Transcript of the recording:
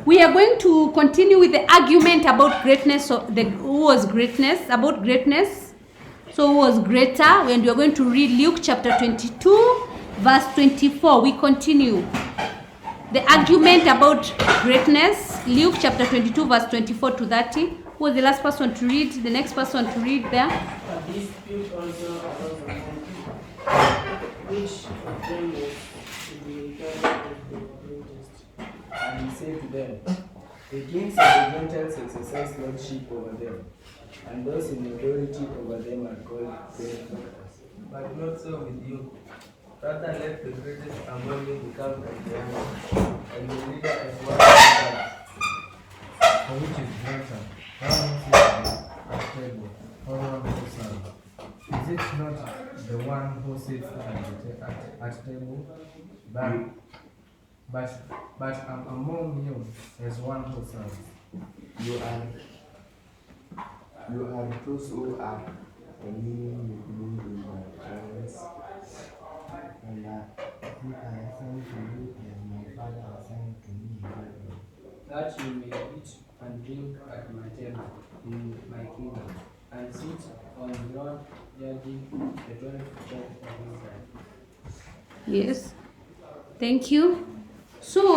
We are going to continue with the argument about greatness, who was greatness, about greatness. So who was greater? And we are going to read Luke chapter 22, verse 24. We continue. The argument about greatness, Luke chapter 22, verse 24 to 30. Who was the last person to read? The next person to read there. A dispute also arose among people, which of them was to be regarded as the greatest. And he said to them, the kings of the Gentiles exercise lordship over them, and those in authority over them are called benefactors. But not so with you. Rather let the greatest among you become as the youngest, and the leader as one of the For which is greater, one who sits at table, or one who serves? Is it not the one who sits at table? But among you is one who serves. You are those who are communing with me in my prayers, and who I assign to you as my Father assigned to me in heaven. That you may eat and drink at my table in my kingdom, and sit on the throne judging the 12 tribes of Israel. Yes. Thank you. So